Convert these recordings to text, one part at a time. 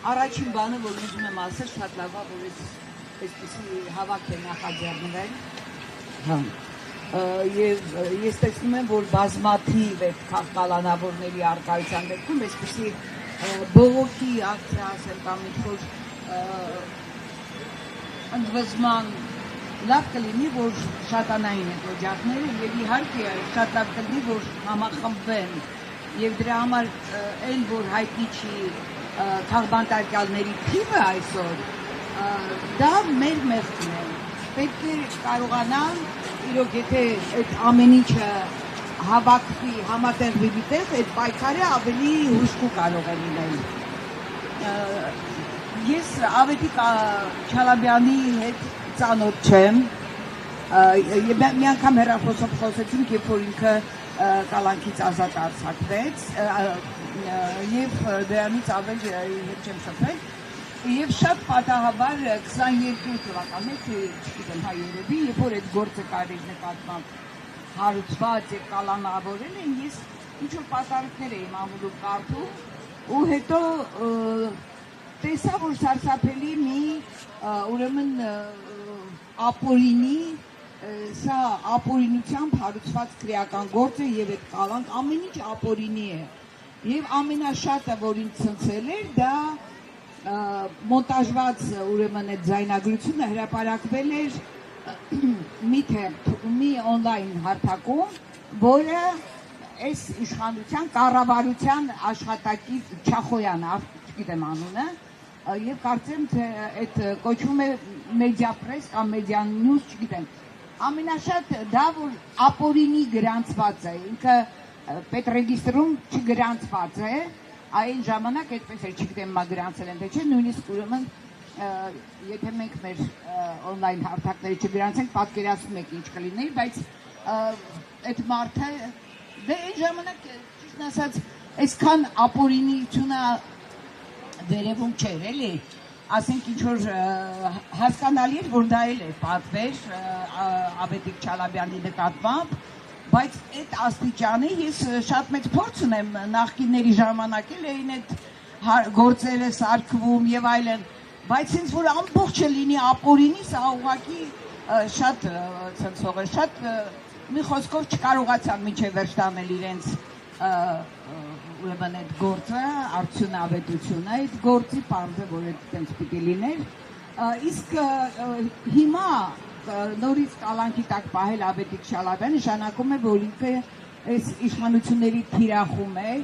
Առաջին բանը, որ ուզում եմ ասել, շատ լավ է, որ այսպիսի հավաք է նախաձեռնվել։ Եվ ես տեսնում եմ, որ բազմաթիվ այդ կալանավորների առկայության դեպքում այսպիսի բողոքի ակցիա ասել կամ ինչ-որ ընդվզման լավ կլինի, որ շատանային են օջախները եւ իհարկե շատ լավ կլինի, որ համախմբվեն եւ դրա համար այն, որ հայտնի չի քաղբանտարկյալների թիվը այսօր, դա մեր մեղքն է։ Պետք է կարողանան, իրոք եթե այդ ամեն ինչը հավաքվի, համատեղվի միտեղ, այդ պայքարը ավելի հուժկու կարող է լինել։ Ես Ավետիք Չալաբյանի հետ ծանոթ չեմ, մի անգամ հեռախոսով խոսեցինք, երբ որ ինքը կալանքից ազատ արձակվեց, եւ դրանից ավել հետ չեմ շփվել, եւ շատ պատահաբար 22 թվականին, չգիտեմ հայ երևի, երբ որ այդ գործը կարելի նկատմամբ հարուցված եւ կալանավորել են, ես ինչ-որ պատարիկներ էի ամուլում կարդում ու հետո տեսա, որ սարսափելի մի ուրեմն ապօրինի, սա ապօրինությամբ հարուցված քրեական գործ է եւ այդ կալանք ամեն ինչ ապօրինի է եւ ամենաշատը, որ ինձ ցնցել էր, դա մոնտաժված ուրեմն այդ ձայնագրությունը հրապարակվել էր մի օնլայն հարթակում, որը այս իշխանության կառավարության աշխատակից Չախոյանը, չգիտեմ անունը, եւ կարծեմ թե այդ կոչվում է մեդիապրես կամ մեդիանյուզ, չգիտեմ։ Ամենաշատ դա, որ ապօրինի գրանցված է, ինքը պետրեգիստրում չգրանցված է, այն ժամանակ այդպես է, չգիտեմ մա գրանցել են, թե չէ, նույնիսկ ուրեմն եթե մենք մեր օնլայն հարթակները չգրանցենք, պատկերացնում եք ինչ կլիներ, բայց այդ մարդը դե այն ժամանակ ճիշտ ասած այսքան ապօրինությունը վերևում չէր, էլի, ասենք ինչ-որ հասկանալի էր, որ դա էլ է պատվեր Ավետիք Չալաբյանի նկատմամբ, բայց այդ աստիճանի ես շատ մեծ փորձ ունեմ նախկինների ժամանակ էլ էին այդ գործերը սարքվում եւ այլն, բայց ինձ որ ամբողջը լինի ապօրինի, սա ուղղակի շատ ցնցող է, շատ մի խոսքով չկարողացան մինչև վերջ տանել իրենց ուրեմն այդ գործը, արդյունավետությունը այդ գործի, պարզը, որ այդպես պիտի լիներ, իսկ հիմա նորից կալանքի տակ պահել Ավետիք Չալաբյանը նշանակում է, որ ինքը այս իշխանությունների թիրախում է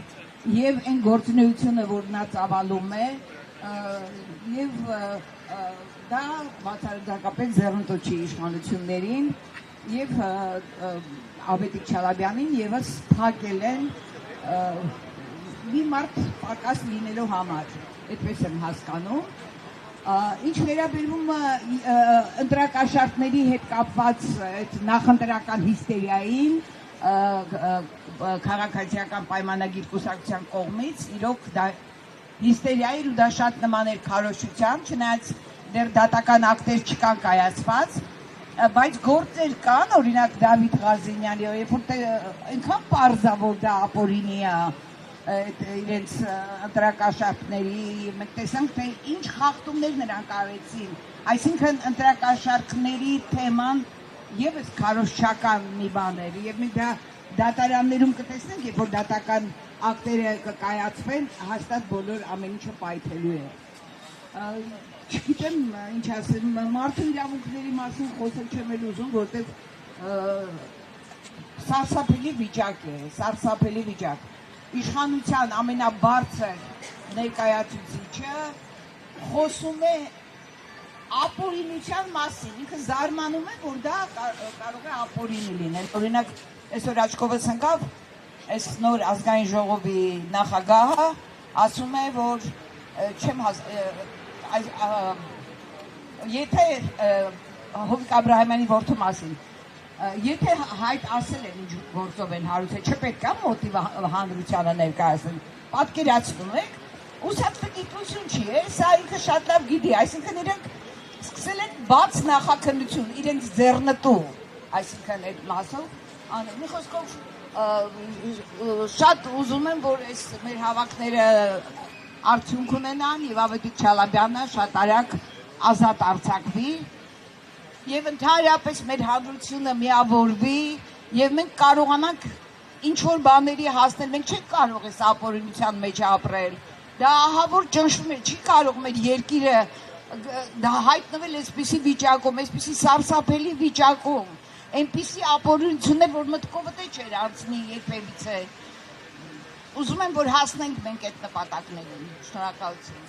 եւ այն գործունեությունը, որ նա ծավալում է, եւ դա բացարձակապես ձեռնտու չի իշխանություններին եւ Ավետիք Չալաբյանին եւս փակել են մի մարդ պակաս լինելու համար, այդպես եմ հասկանում։ Ինչ վերաբերում ընտրակաշառքների հետ կապված այդ նախընտրական հիստերիային քաղաքացիական պայմանագիր կուսակցության կողմից, իրոք դա հիստերիա էր ու դա շատ նման էր քարոզչության, չնայած դեռ դատական ակտեր չկան կայացված, բայց գործեր կան, օրինակ Դավիթ Ղազինյանի, երբ որ այնքան պարզ է, որ դա ապօրինի է իրենց ընտրակաշառքների, մենք տեսանք, թե ինչ խախտումներ նրանք արեցին, այսինքն ընտրակաշառքների թեման եւս քարոզչական մի բան էր, եւ մենք դա դատարաններում կտեսնենք, երբ որ դատական ակտերը կկայացվեն, հաստատ բոլոր ամեն ինչը պայթելու է։ Չգիտեմ ինչ ասեմ, մարդու իրավունքների մասին խոսել չեմ էլ ուզում, որտեղ սարսափելի վիճակ է, սարսափելի վիճակ։ Իշխանության ամենաբարձր ներկայացուցիչը խոսում է ապօրինության մասին, ինքը զարմանում է, որ դա կարող է ապօրինի լինել։ Օրինակ, այսօր աչքովս ընկավ, այս նոր ազգային ժողովի նախագահը ասում է, որ չեմ եթե Հովիկ Աբրահամյանի որդու մասին, եթե հայտ ասել են ինչ գործով են հարուցել, չպետք է մոտիվը հանրությանը ներկայացնել, պատկերացնում եք, ուսացվագիտություն չի, սա ինքը շատ լավ գիտի, այսինքն իրենք սկսել են բաց նախաքննություն, իրենց ձեռնտու, այսինքն այդ մասով, մի խոսքով շատ ուզում եմ, որ այս մեր հավաքները արդյունք ունենան եւ Ավետիք Չալաբյանը շատ արագ ազատ արձակվի եւ ընդհանրապես մեր հանրությունը միավորվի եւ մենք կարողանանք ինչ որ բաների հասնել, մենք չենք կարող այս ապօրինության մեջ ապրել, դա ահավոր ճնշում է, չի կարող մեր երկիրը դա հայտնվել այսպիսի վիճակում, այսպիսի սարսափելի վիճակում, այնպիսի ապօրինություններ, որ մտքովդ չէր անցնի երբևիցե, ուզում եմ, որ հասնենք մենք այդ նպատակներին, շնորհակալություն։